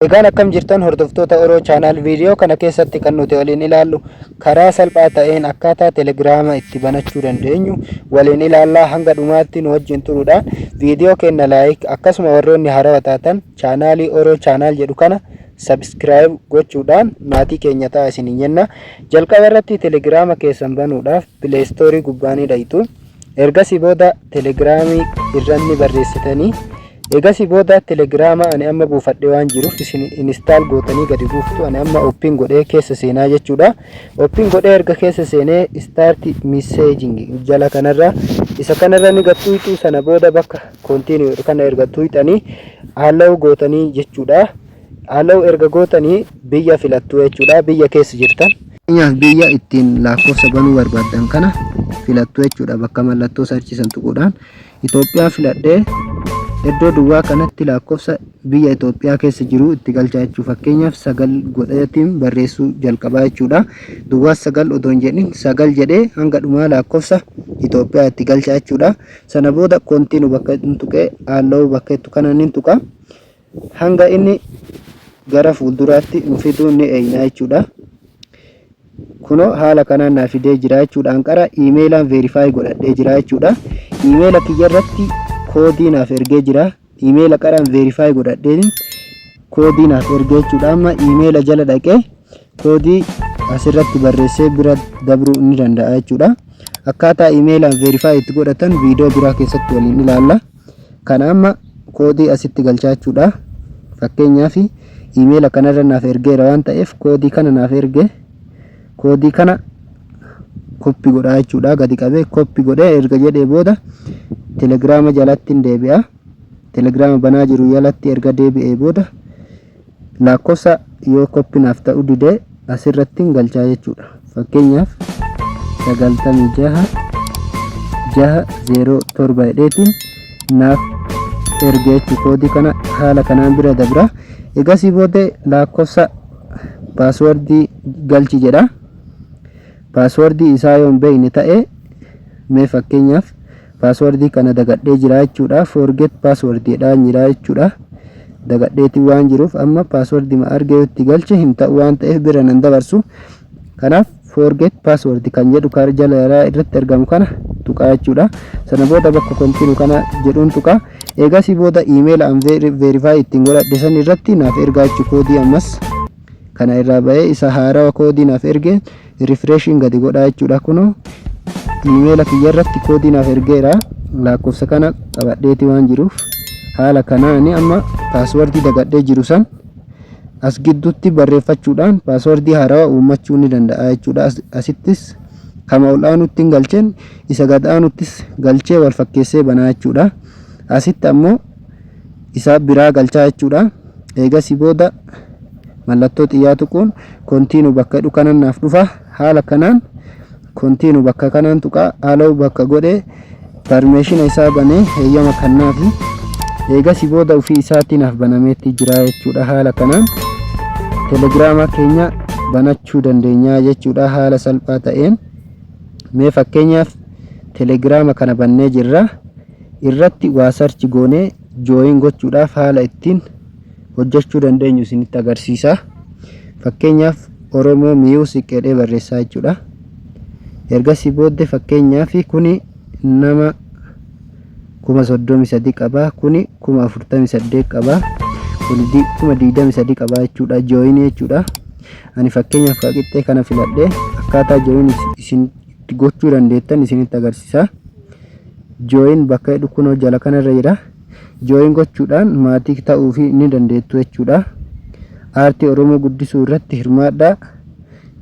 Egaan akkam jirtan hordoftoota Oroo Channel video kana keessatti kan nuti waliin ilaallu karaa salphaa ta'een akkaataa Telegiraama itti banachuu dandeenyu waliin ilaallaa hanga dhumaatti nu wajjin turuudhaan video keenya like akkasuma warroonni haarawaa taatan channelii Oroo Channel jedhu kana subscribe gochuudhaan maatii keenya ta'a isiniin jenna. Jalqaba irratti Telegiraama keessan banuudhaaf Play Store gubbaanii dhaytu. Ergasii booda Telegiraamii irratti barreessitanii egasii booda Telegiraama ani amma buufadhe waan jiruuf isin install gootanii gadi buuftu. Ani amma open godhee keessa seenaa jechuudha. Open godhee erga keessa seenee start messaging jala kanarra isa kanarra ni gattuutu sana booda bakka continue kana erga tuutanii allow gootanii jechuudha. Allow erga gootanii biyya filattu jechuudha. Biyya keessa jirtan biyya ittiin lakkoofsa banuu barbaadan kana filattu jechuudha. Bakka mallattoo sarchiisan tuquudhaan Itoophiyaa filadhee iddoo duwwaa kanatti lakkoofsa biyya Itoophiyaa keessa jiru itti galchaa jechuudha. Fakkeenyaaf 9 godhatiin barreessuu jalqabaa jechuudha. Duwwaa 9 odoo hin jedhin 9 jedhee hanga dhumaa lakkoofsa Itoophiyaa itti galchaa jechuudha. Sana booda continue bakka inni tuqee allow bakka itti kana inni tuqa hanga inni gara fuulduraatti dhufuu ni eeyna jechuudha. Kuno haala kanaan naaf fidee jira jechuudha. Anqara email verify godhadhee jira jechuudha. Email kiyya irratti koodii naaf ergee jira. Email qaraan verify godhadheen koodii naaf ergee jechuudha. Amma email jala dhaqee koodii asirratti barreessee bira dabruu ni danda'a jechuudha. Akkaataa email verify itti godhatan video biraa keessatti waliin ilaalla. Kana amma koodii asitti galchaa jechuudha. Fakkeenyaaf email kanarra naaf ergeera waan ta'eef koodii kana naaf ergee koodii kana copy godhaa jechuudha. Gadi qabee copy godhee erga jedhee booda Telegiraama jalatti deebi'a. Telegiraama banaa jiru jalatti erga deebi'ee booda lakkoofsa yoo copy naaf ta'u didee asirratti galchaa jechuudha. Fakkeenyaaf 96 607 jedheetiin naaf ergee jechuudha. Koodii kana haala kanaan bira dabra. Egasii booda lakkoofsa passwordii galchi jedha. Passwordii isaa yoo hin beekne ta'e mee fakkeenyaaf passwordii kana dagadhee jira jechuudha. Forget password jedhaan jira jechuudha. Dagadheeti waan jiruuf amma passwordii ma argee itti galche hin ta'u waan ta'eef bira nan dabarsu. Kanaaf forget password kan jedhu karaa jala irratti argamu kana tuqaa jechuudha. Sana booda bakka continue kana jedhuun tuqaa. Egasii booda email verify ittiin godhadhe san irratti naaf ergaa jechuudha. Koodii ammas kana irraa ba'ee isa haarawaa koodii naaf ergee refreshing gadi godhaa jechuudha. Kuno email kiyya irratti koodii naaf ergeera. Lakkoofsa kana qabadheeti waan jiruuf haala kanaan amma passwordii dagadhee jiru san as gidduutti barreeffachuudhaan passwordii haarawaa uumachuu ni danda'a jechuudha. Asittis kama ol'aanutti galcheen isa gad aanuttis galchee wal fakkeessee banaa jechuudha. Asitti ammoo isa biraa galchaa jechuudha. Eegasii booda mallattoo xiyyaa tuquun continue bakka jedhu kanan naaf dhufa. Haala kanaan continue bakka kanaan tuqaa allow bakka godhee permission isaa banee heeyyama kannaa fi eegasii booda ofii isaatii naaf banameetti jira jechuudha. Haala kanaan Telegiraama keenya banachuu dandeenya jechuudha. Haala salphaa ta'een mee fakkeenyaaf Telegiraama kana bannee jirra. Irratti waa search goonee join gochuudhaaf haala ittiin hojjechuu dandeenyu isinitti agarsiisa. Fakkeenyaaf Oromoo Music jedhee barreessaa jechuudha. Ergasii booda fakkeenyaaf kuni nama 33 qaba, kuni 48 qaba, kuni 23 qaba jechuudha. Join jechuudha. Ani fakkeenyaaf qixxee kana filadhee akkaataa join isin gochuu dandeettan isinitti agarsiisa. Join bakka jedhu kunoo jala kanarra jira. Join gochuudhaan maatii ta'uu fi ni dandeettu jechuudha. Aartii Oromoo guddisuu irratti hirmaadhaa.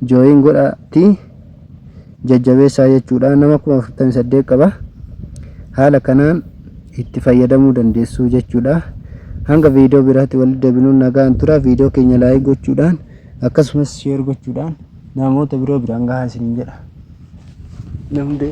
Join godhaatii jajjabeessaa jechuudha. Nama 48 qaba. Haala kanaan itti fayyadamuu dandeessu jechuudha. Hanga video biraatti walitti deebinuun nagaan tura. Video keenya like gochuudhaan akkasumas share gochuudhaan namoota biroo biraan gahaa isiniin jedha. Namni